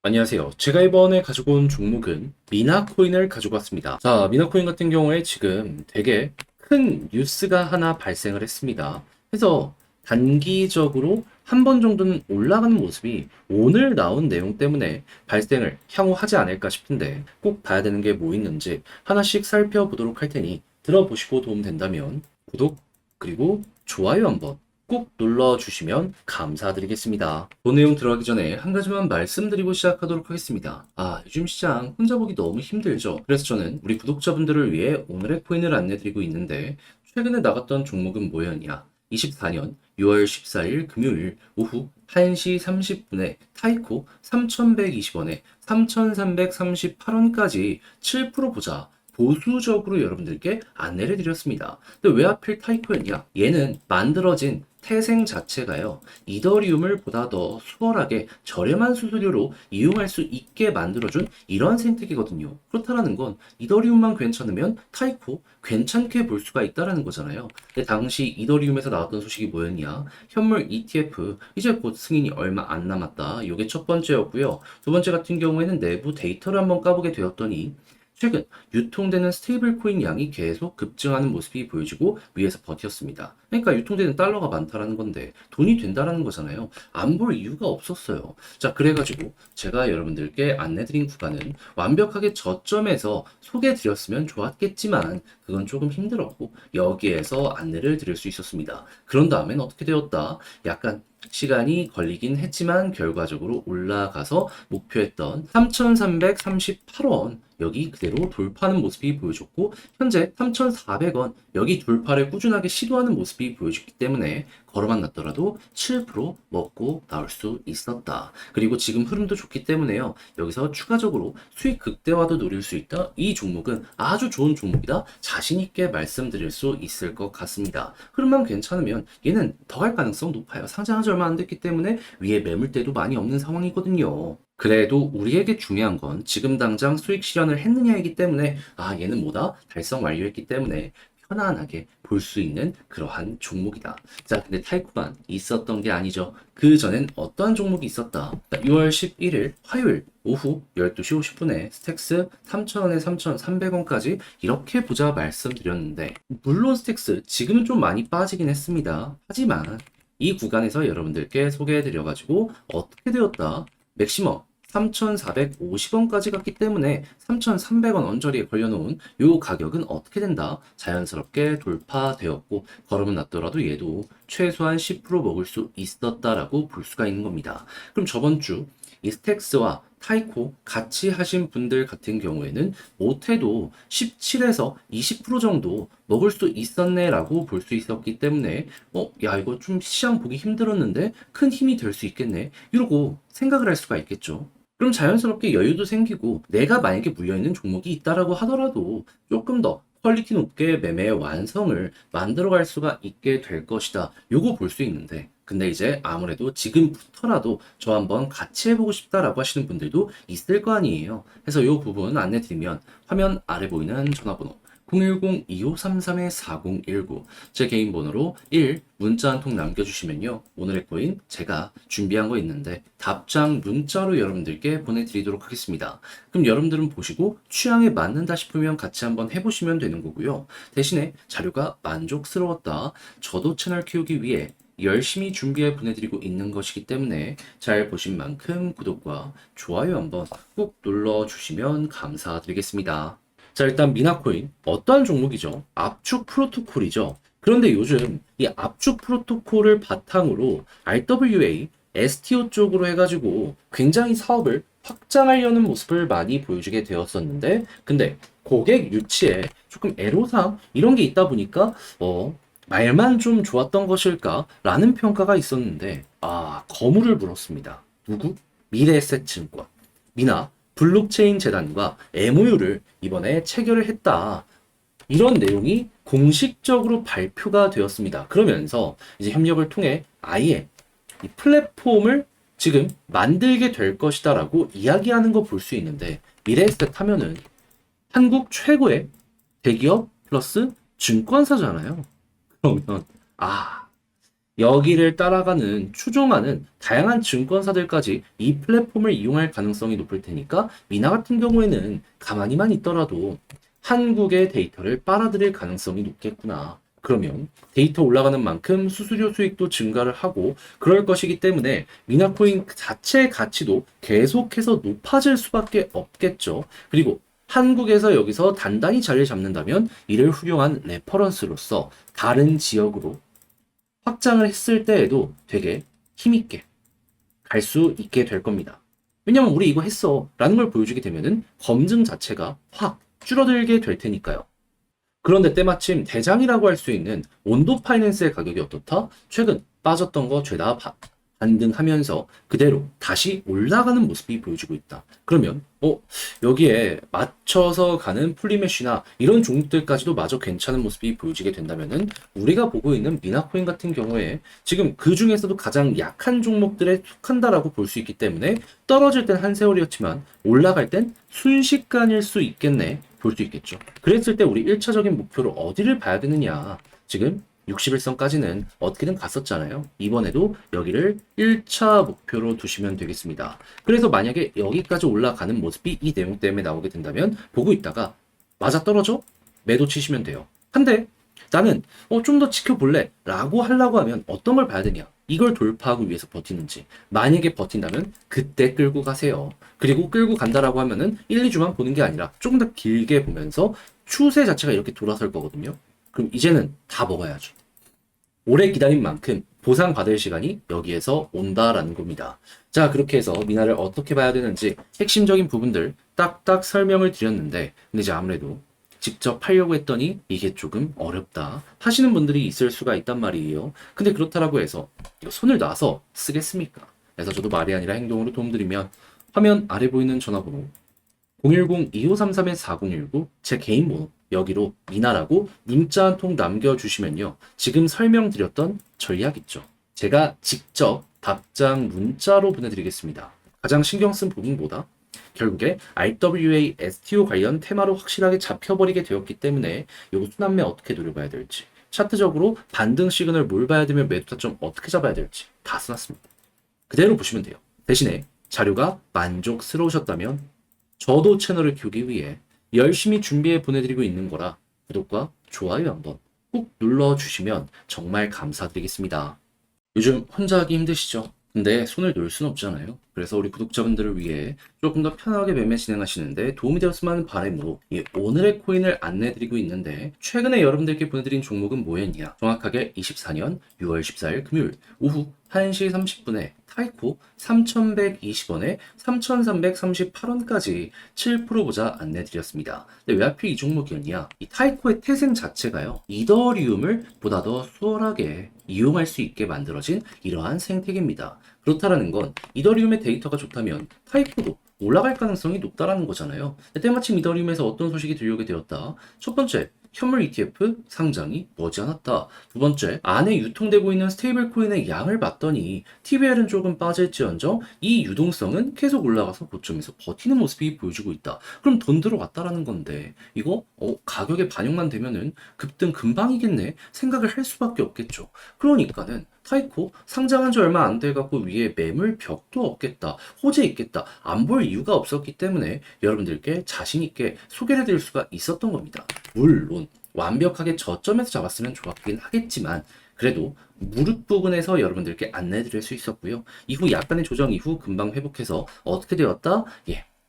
안녕하세요. 제가 이번에 가지고 온 종목은 미나코인을 가지고 왔습니다. 자, 미나코인 같은 경우에 지금 되게 큰 뉴스가 하나 발생을 했습니다. 그래서 단기적으로 한 번 정도는 올라가는 모습이 오늘 나온 내용 때문에 발생을 향후 하지 않을까 싶은데 꼭 봐야 되는 게 뭐 있는지 하나씩 살펴보도록 할 테니 들어보시고 도움 된다면 구독 그리고 좋아요 한번 꼭 눌러주시면 감사드리겠습니다. 본 내용 들어가기 전에 한 가지만 말씀드리고 시작하도록 하겠습니다. 요즘 시장 혼자 보기 너무 힘들죠? 그래서 저는 우리 구독자분들을 위해 오늘의 코인을 안내드리고 있는데 최근에 나갔던 종목은 뭐였냐? 24년 6월 14일 금요일 오후 1시 30분에 타이코 3,120원에 3,338원까지 7% 보자. 보수적으로 여러분들께 안내를 드렸습니다. 근데 왜 하필 타이코였냐? 얘는 만들어진 태생 자체가요, 이더리움을 보다 더 수월하게 저렴한 수수료로 이용할 수 있게 만들어준 이런 생태계거든요. 그렇다라는 건 이더리움만 괜찮으면 타이코 괜찮게 볼 수가 있다라는 거잖아요. 근데 당시 이더리움에서 나왔던 소식이 뭐였냐? 현물 ETF 이제 곧 승인이 얼마 안 남았다. 이게 첫 번째였고요. 두 번째 같은 경우에는 내부 데이터를 한번 까보게 되었더니 최근 유통되는 스테이블 코인 양이 계속 급증하는 모습이 보여지고 위에서 버텼습니다. 그러니까 유통되는 달러가 많다라는 건데 돈이 된다라는 거잖아요. 안 볼 이유가 없었어요. 자, 그래가지고 제가 여러분들께 안내드린 구간은 완벽하게 저점에서 소개해드렸으면 좋았겠지만 그건 조금 힘들었고 여기에서 안내를 드릴 수 있었습니다. 그런 다음엔 어떻게 되었다? 약간 시간이 걸리긴 했지만 결과적으로 올라가서 목표했던 3,338원 여기 그대로 돌파하는 모습이 보여줬고 현재 3,400원 여기 돌파를 꾸준하게 시도하는 모습이 보여줬기 때문에 걸어만 놨더라도 7% 먹고 나올 수 있었다. 그리고 지금 흐름도 좋기 때문에요. 여기서 추가적으로 수익 극대화도 노릴 수 있다. 이 종목은 아주 좋은 종목이다. 자신 있게 말씀드릴 수 있을 것 같습니다. 흐름만 괜찮으면 얘는 더 갈 가능성 높아요. 상장한 지 얼마 안 됐기 때문에 위에 매물대도 많이 없는 상황이거든요. 그래도 우리에게 중요한 건 지금 당장 수익 실현을 했느냐이기 때문에 얘는 뭐다? 달성 완료했기 때문에 편안하게 볼 수 있는 그러한 종목이다. 자, 근데 타이코만 있었던 게 아니죠. 그 전엔 어떤 종목이 있었다. 6월 11일 화요일 오후 12시 50분에 스택스 3,000원에 3,300원까지 이렇게 보자 말씀드렸는데 물론 스택스 지금은 좀 많이 빠지긴 했습니다. 하지만 이 구간에서 여러분들께 소개해드려가지고 어떻게 되었다? 맥시멈 3,450원까지 갔기 때문에 3,300원 언저리에 걸려놓은 이 가격은 어떻게 된다? 자연스럽게 돌파되었고 걸으면 났더라도 얘도 최소한 10% 먹을 수 있었다라고 볼 수가 있는 겁니다. 그럼 저번 주 이 스택스와 타이코 같이 하신 분들 같은 경우에는 못해도 17에서 20% 정도 먹을 수 있었네라고 볼 수 있었기 때문에 야 이거 좀 시장 보기 힘들었는데 큰 힘이 될 수 있겠네 이러고 생각을 할 수가 있겠죠. 그럼 자연스럽게 여유도 생기고 내가 만약에 물려있는 종목이 있다라고 하더라도 조금 더 퀄리티 높게 매매의 완성을 만들어갈 수가 있게 될 것이다. 요거 볼 수 있는데 근데 이제 아무래도 지금부터라도 저 한번 같이 해보고 싶다라고 하시는 분들도 있을 거 아니에요. 그래서 이 부분 안내 드리면 화면 아래 보이는 전화번호 010-2533-4019 제 개인 번호로 1 문자 한 통 남겨주시면요. 오늘의 코인 제가 준비한 거 있는데 답장 문자로 여러분들께 보내드리도록 하겠습니다. 그럼 여러분들은 보시고 취향에 맞는다 싶으면 같이 한번 해보시면 되는 거고요. 대신에 자료가 만족스러웠다. 저도 채널 키우기 위해 열심히 준비해 보내드리고 있는 것이기 때문에 잘 보신 만큼 구독과 좋아요 한번 꼭 눌러주시면 감사드리겠습니다. 자, 일단 미나코인 어떠한 종목이죠? 압축 프로토콜이죠. 그런데 요즘 이 압축 프로토콜을 바탕으로 RWA, STO 쪽으로 해가지고 굉장히 사업을 확장하려는 모습을 많이 보여주게 되었었는데, 근데 고객 유치에 조금 애로사항 이런 게 있다 보니까 말만 좀 좋았던 것일까라는 평가가 있었는데, 거물을 물었습니다. 누구? 미래에셋증권, 미나 블록체인 재단과 MOU를 이번에 체결을 했다. 이런 내용이 공식적으로 발표가 되었습니다. 그러면서 이제 협력을 통해 아예 이 플랫폼을 지금 만들게 될 것이다라고 이야기하는 거 볼 수 있는데 미래에셋 하면은 한국 최고의 대기업 플러스 증권사잖아요. 그러면 아 여기를 따라가는, 추종하는 다양한 증권사들까지 이 플랫폼을 이용할 가능성이 높을 테니까 미나 같은 경우에는 가만히만 있더라도 한국의 데이터를 빨아들일 가능성이 높겠구나. 그러면 데이터 올라가는 만큼 수수료 수익도 증가를 하고 그럴 것이기 때문에 미나코인 자체의 가치도 계속해서 높아질 수밖에 없겠죠. 그리고 한국에서 여기서 단단히 자리를 잡는다면 이를 훌륭한 레퍼런스로서 다른 지역으로 확장을 했을 때에도 되게 힘있게 갈 수 있게 될 겁니다. 왜냐면 우리 이거 했어 라는 걸 보여주게 되면은 검증 자체가 확 줄어들게 될 테니까요. 그런데 때마침 대장이라고 할 수 있는 온도 파이낸스의 가격이 어떻다? 최근 빠졌던 거 죄다 반등하면서 그대로 다시 올라가는 모습이 보여지고 있다. 그러면 여기에 맞춰서 가는 플리메쉬나 이런 종목들까지도 마저 괜찮은 모습이 보여지게 된다면은 우리가 보고 있는 미나코인 같은 경우에 지금 그 중에서도 가장 약한 종목들에 속한다라고 볼 수 있기 때문에 떨어질 땐 한 세월이었지만 올라갈 땐 순식간일 수 있겠네 볼 수 있겠죠. 그랬을 때 우리 1차적인 목표로 어디를 봐야 되느냐. 지금 61선까지는 어떻게든 갔었잖아요. 이번에도 여기를 1차 목표로 두시면 되겠습니다. 그래서 만약에 여기까지 올라가는 모습이 이 내용 때문에 나오게 된다면 보고 있다가 맞아떨어져? 매도 치시면 돼요. 근데 나는 좀 더 지켜볼래 라고 하려고 하면 어떤 걸 봐야 되냐? 이걸 돌파하기 위해서 버티는지. 만약에 버틴다면 그때 끌고 가세요. 그리고 끌고 간다라고 하면은 1, 2주만 보는 게 아니라 조금 더 길게 보면서 추세 자체가 이렇게 돌아설 거거든요. 그럼 이제는 다 먹어야죠. 오래 기다린 만큼 보상받을 시간이 여기에서 온다라는 겁니다. 자, 그렇게 해서 미나를 어떻게 봐야 되는지 핵심적인 부분들 딱딱 설명을 드렸는데, 근데 이제 아무래도 직접 하려고 했더니 이게 조금 어렵다 하시는 분들이 있을 수가 있단 말이에요. 근데 그렇다라고 해서 이거 손을 놔서 쓰겠습니까? 그래서 저도 말이 아니라 행동으로 도움드리면 화면 아래 보이는 전화번호 010-2533-4019 제 개인 번호 여기로 미나라고 문자 한 통 남겨주시면요. 지금 설명드렸던 전략 있죠. 제가 직접 답장 문자로 보내드리겠습니다. 가장 신경 쓴 부분보다 결국에 RWA, STO 관련 테마로 확실하게 잡혀버리게 되었기 때문에 요거 순환매 어떻게 노려봐야 될지, 차트적으로 반등 시그널 뭘 봐야 되면 매도 타점 어떻게 잡아야 될지 다 써놨습니다. 그대로 보시면 돼요. 대신에 자료가 만족스러우셨다면 저도 채널을 키우기 위해 열심히 준비해 보내드리고 있는 거라 구독과 좋아요 한번 꾹 눌러주시면 정말 감사드리겠습니다. 요즘 혼자 하기 힘드시죠? 근데 손을 놓을 순 없잖아요. 그래서 우리 구독자분들을 위해 조금 더 편하게 매매 진행하시는데 도움이 되었으면 하는 바람으로 오늘의 코인을 안내해드리고 있는데, 최근에 여러분들께 보내드린 종목은 뭐였냐? 정확하게 24년 6월 14일 금요일 오후 1시 30분에 타이코 3,120원에 3,338원까지 7% 보자 안내드렸습니다. 근데 왜 하필 이 종목이었냐? 이 타이코의 태생 자체가요, 이더리움을 보다 더 수월하게 이용할 수 있게 만들어진 이러한 생태계입니다. 그렇다라는 건 이더리움의 데이터가 좋다면 타이코도 올라갈 가능성이 높다라는 거잖아요. 때마침 이더리움에서 어떤 소식이 들려오게 되었다. 첫 번째, 현물 ETF 상장이 머지않았다. 두 번째, 안에 유통되고 있는 스테이블 코인의 양을 봤더니 TVL은 조금 빠질지언정 이 유동성은 계속 올라가서 고점에서 버티는 모습이 보여주고 있다. 그럼 돈 들어왔다라는 건데 이거 가격에 반영만 되면은 급등 금방이겠네 생각을 할 수밖에 없겠죠. 그러니까는 타이코 상장한 지 얼마 안 돼갖고 위에 매물 벽도 없겠다, 호재 있겠다, 안 볼 이유가 없었기 때문에 여러분들께 자신있게 소개를 해드릴 수가 있었던 겁니다. 물론 완벽하게 저점에서 잡았으면 좋았긴 하겠지만 그래도 무릎 부분에서 여러분들께 안내해드릴 수 있었고요. 이후 약간의 조정 이후 금방 회복해서 어떻게 되었다?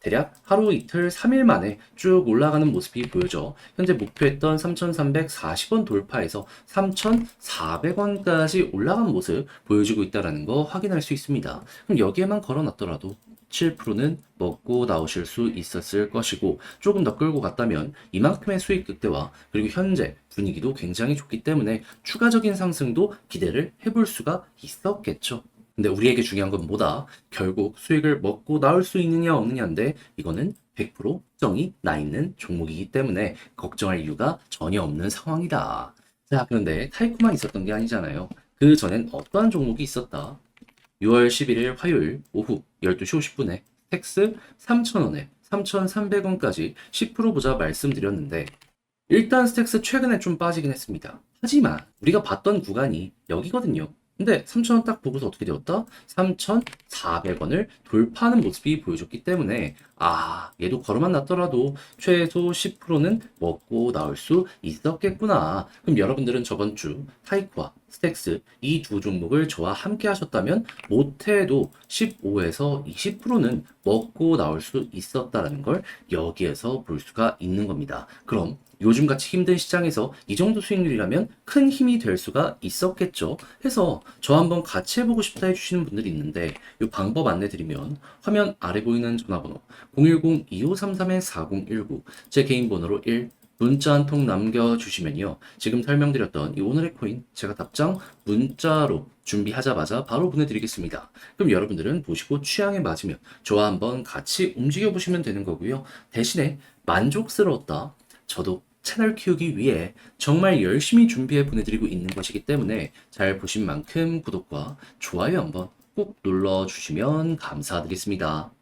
대략 하루 이틀 3일 만에 쭉 올라가는 모습이 보여져 현재 목표했던 3,340원 돌파해서 3,400원까지 올라간 모습 보여주고 있다는 거 확인할 수 있습니다. 그럼 여기에만 걸어놨더라도 7%는 먹고 나오실 수 있었을 것이고, 조금 더 끌고 갔다면 이만큼의 수익 극대화 그리고 현재 분위기도 굉장히 좋기 때문에 추가적인 상승도 기대를 해볼 수가 있었겠죠. 근데 우리에게 중요한 건 뭐다? 결국 수익을 먹고 나올 수 있느냐 없느냐인데 이거는 100% 걱정이 나 있는 종목이기 때문에 걱정할 이유가 전혀 없는 상황이다. 자, 그런데 타이코만 있었던 게 아니잖아요. 그 전엔 어떠한 종목이 있었다? 6월 11일 화요일 오후 12시 50분에 텍스 3,000원에 3,300원까지 10% 보자 말씀드렸는데, 일단 스택스 최근에 좀 빠지긴 했습니다. 하지만 우리가 봤던 구간이 여기거든요. 근데 3,000원 딱 보고서 어떻게 되었다? 3,400원을 돌파하는 모습이 보여줬기 때문에 얘도 걸어만 놨더라도 최소 10%는 먹고 나올 수 있었겠구나. 그럼 여러분들은 저번 주 타이코와 스택스 이 두 종목을 저와 함께 하셨다면 못해도 15에서 20%는 먹고 나올 수 있었다라는 걸 여기에서 볼 수가 있는 겁니다. 그럼 요즘같이 힘든 시장에서 이 정도 수익률이라면 큰 힘이 될 수가 있었겠죠. 해서 저 한번 같이 해보고 싶다 해주시는 분들이 있는데 이 방법 안내드리면 화면 아래 보이는 전화번호 010-2533-4019 제 개인 번호로 1 문자 한 통 남겨주시면요. 지금 설명드렸던 이 오늘의 코인 제가 답장 문자로 준비하자마자 바로 보내드리겠습니다. 그럼 여러분들은 보시고 취향에 맞으면 저와 한번 같이 움직여 보시면 되는 거고요. 대신에 만족스러웠다. 저도 채널 키우기 위해 정말 열심히 준비해 보내드리고 있는 것이기 때문에 잘 보신 만큼 구독과 좋아요 한번 꼭 눌러주시면 감사드리겠습니다.